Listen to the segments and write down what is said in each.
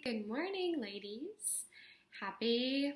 Good morning, ladies. Happy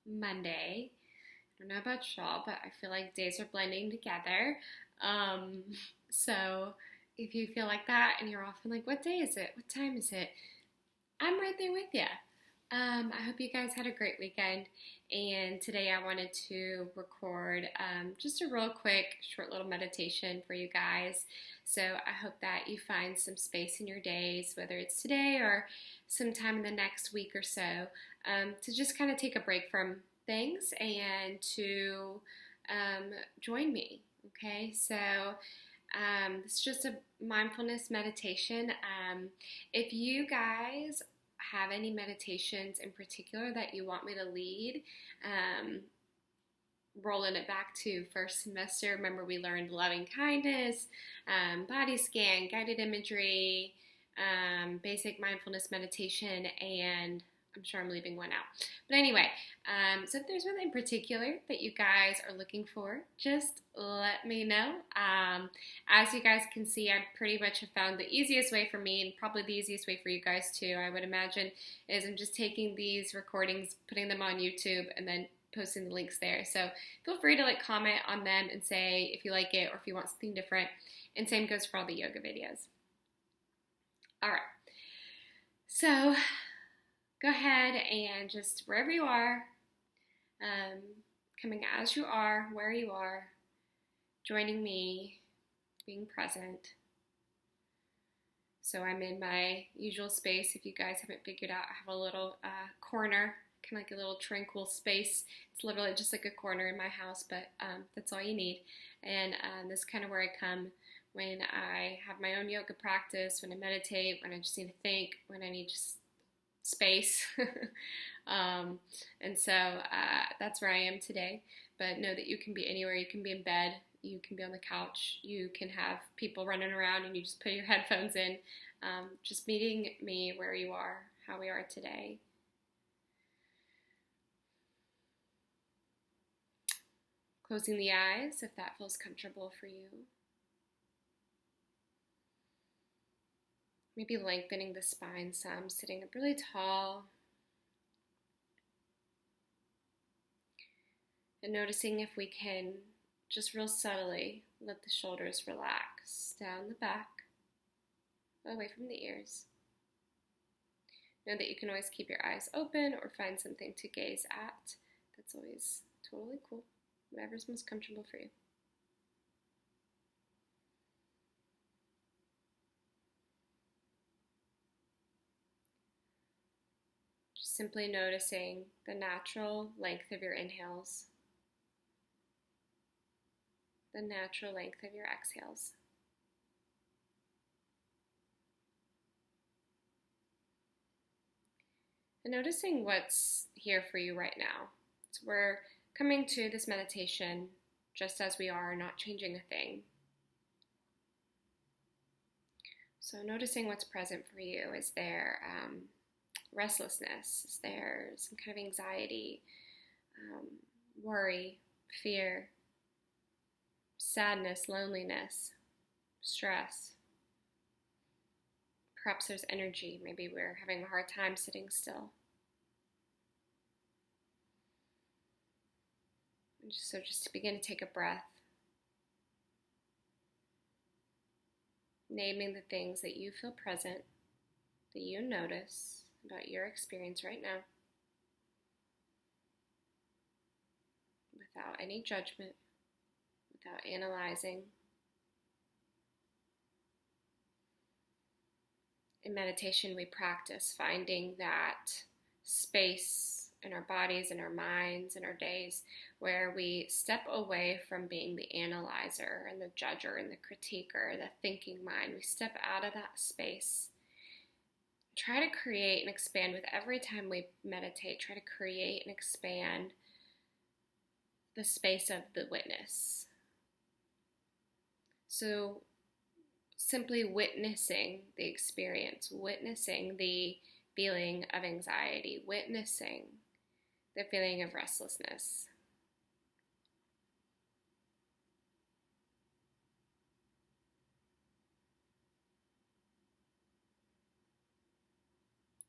Monday. I don't know about y'all, but I feel like days are blending together. Um, so if you feel like that and you're often like, what day is it? What time is it? I'm right there with you. I hope you guys had a great weekend. And today I wanted to record just a real quick, short little meditation for you guys. So I hope that you find some space in your days, whether it's today or sometime in the next week or so, to just kind of take a break from things and to join me. Okay, so it's just a mindfulness meditation. If you guys have any meditations in particular that you want me to lead, rolling it back to first semester, remember we learned loving kindness, body scan, guided imagery, basic mindfulness meditation, and I'm sure I'm leaving one out. But anyway, so if there's one in particular that you guys are looking for, just let me know. As you guys can see, I pretty much have found the easiest way for me, and probably the easiest way for you guys too, I would imagine, is I'm just taking these recordings, putting them on YouTube, and then posting the links there. So feel free to comment on them and say if you like it or if you want something different. And same goes for all the yoga videos. All right. So go ahead and just wherever you are, coming as you are, where you are, joining me, being present. So I'm in my usual space. If you guys haven't figured out, I have a little corner, kind of like a little tranquil space. It's literally just like a corner in my house, but that's all you need. And this is kind of where I come when I have my own yoga practice, when I meditate, when I just need to think, when I need just space. And so that's where I am today. But know that you can be anywhere. You can be in bed. You can be on the couch. You can have people running around and you just put your headphones in. Just meeting me where you are, how we are today. Closing the eyes if that feels comfortable for you. Maybe lengthening the spine some, sitting up really tall. And noticing if we can just real subtly let the shoulders relax down the back, away from the ears. Know that you can always keep your eyes open or find something to gaze at. That's always totally cool. Whatever's most comfortable for you. Just simply noticing the natural length of your inhales, the natural length of your exhales. And noticing what's here for you right now. So we're coming to this meditation just as we are, not changing a thing. So noticing what's present for you. Is there restlessness? Is there some kind of anxiety, worry, fear, sadness, loneliness, stress? Perhaps there's energy. Maybe we're having a hard time sitting still. So just to begin to take a breath, naming the things that you feel present, that you notice about your experience right now, without any judgment, without analyzing. In meditation, we practice finding that space in our bodies, in our minds, in our days, where we step away from being the analyzer and the judger and the critiquer, the thinking mind. We step out of that space. Try to create and expand with every time we meditate. Try to create and expand the space of the witness. So simply witnessing the experience, witnessing the feeling of anxiety, witnessing the feeling of restlessness.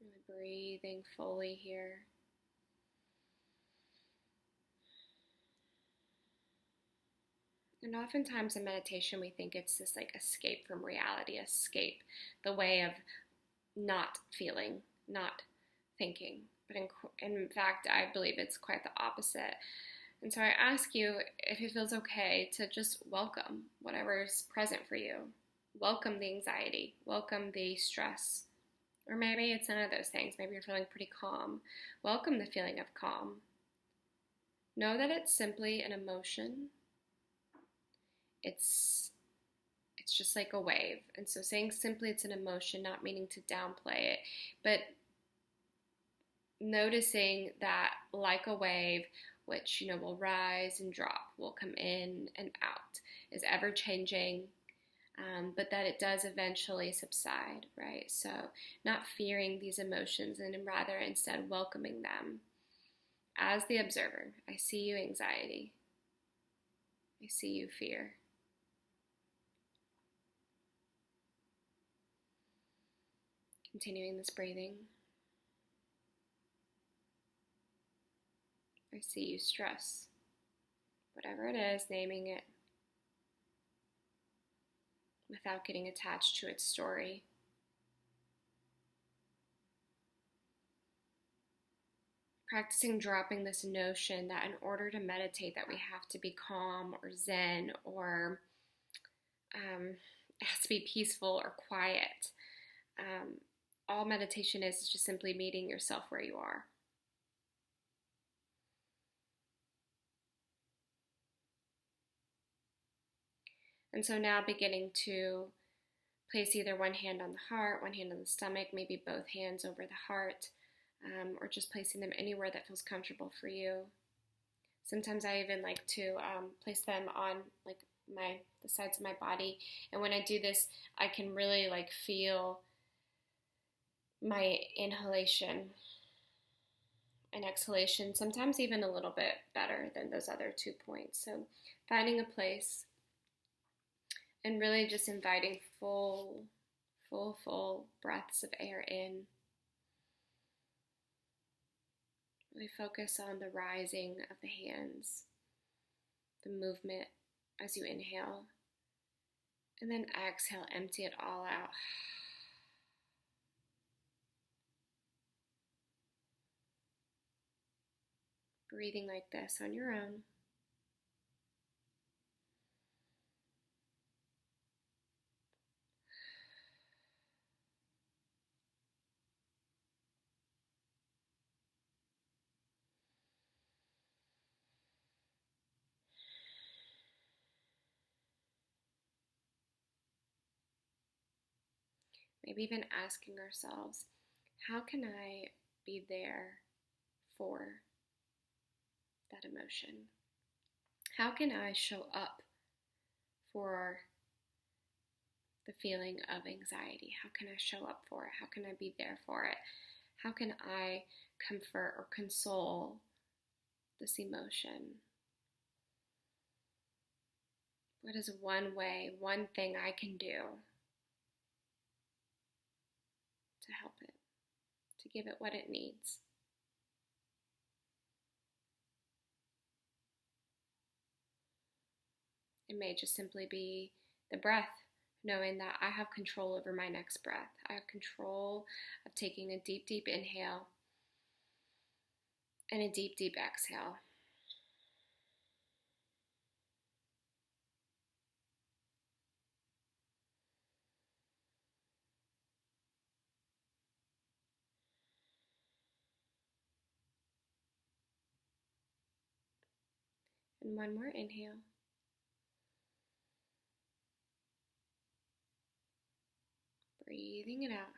Really breathing fully here. And oftentimes in meditation, we think it's this like escape from reality, escape the way of not feeling, not thinking. But in fact, I believe it's quite the opposite. And so I ask you if it feels okay to just welcome whatever's present for you. Welcome the anxiety, welcome the stress. Or maybe it's none of those things. Maybe you're feeling pretty calm. Welcome the feeling of calm. Know that it's simply an emotion. It's just like a wave. And so saying simply it's an emotion, not meaning to downplay it, but noticing that like a wave, which will rise and drop, will come in and out, is ever changing, but that it does eventually subside, right? So not fearing these emotions, and rather instead welcoming them as the observer. I see you, anxiety. I see you, fear. Continuing this breathing. I see you, stress. Whatever it is, naming it without getting attached to its story. Practicing dropping this notion that in order to meditate that we have to be calm or zen or it has to be peaceful or quiet. All meditation is just simply meeting yourself where you are. And so now beginning to place either one hand on the heart, one hand on the stomach, maybe both hands over the heart, or just placing them anywhere that feels comfortable for you. Sometimes I even like to place them on like the sides of my body. And when I do this, I can really like feel my inhalation and exhalation, sometimes even a little bit better than those other 2 points. So finding a place and really just inviting full breaths of air in. Really focus on the rising of the hands, the movement as you inhale, and then exhale, empty it all out. Breathing like this on your own. Maybe even asking ourselves, how can I be there for that emotion? How can I show up for the feeling of anxiety? How can I show up for it? How can I be there for it? How can I comfort or console this emotion? What is one way, one thing I can do to help it, to give it what it needs? It may just simply be the breath, knowing that I have control over my next breath. I have control of taking a deep, deep inhale and a deep, deep exhale. And one more inhale. Breathing it out.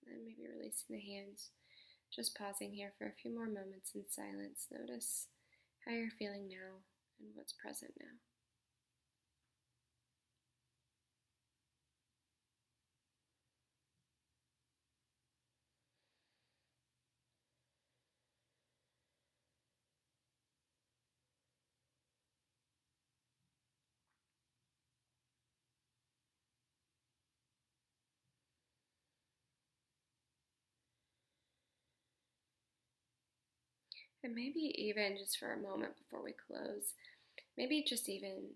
And then maybe releasing the hands. Just pausing here for a few more moments in silence. Notice how you're feeling now and what's present now. And maybe even just for a moment before we close, maybe just even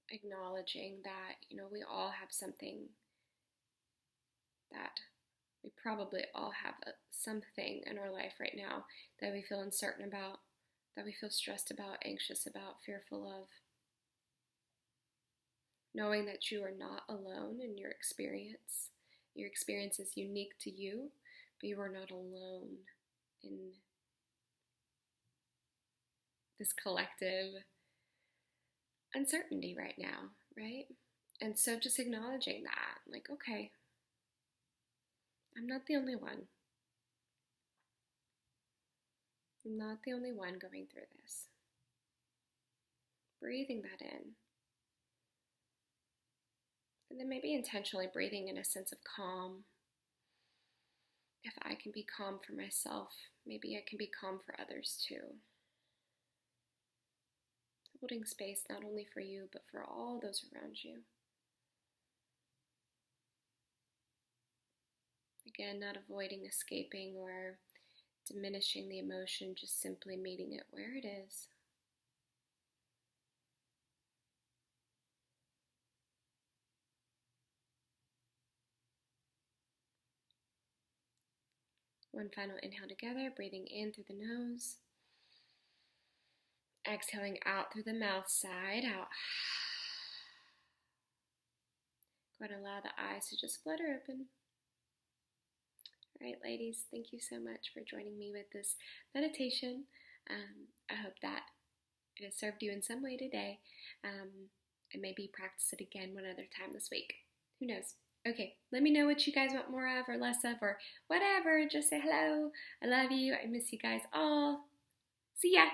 acknowledging that, we all have something that we probably all have something in our life right now that we feel uncertain about, that we feel stressed about, anxious about, fearful of. Knowing that you are not alone in your experience. Your experience is unique to you, but you are not alone in this collective uncertainty right now, right? And so just acknowledging that, like, okay, I'm not the only one. I'm not the only one going through this. Breathing that in. And then maybe intentionally breathing in a sense of calm. If I can be calm for myself, maybe I can be calm for others too. Holding space not only for you, but for all those around you. Again, not avoiding, escaping, or diminishing the emotion, just simply meeting it where it is. One final inhale together, breathing in through the nose. Exhaling out through the mouth, side out. Go ahead and allow the eyes to just flutter open. All right, ladies, thank you so much for joining me with this meditation. I hope that it has served you in some way today, and maybe practice it again one other time this week. Who knows? Okay, let me know what you guys want more of or less of or whatever. Just say hello. I love you. I miss you guys all. See ya.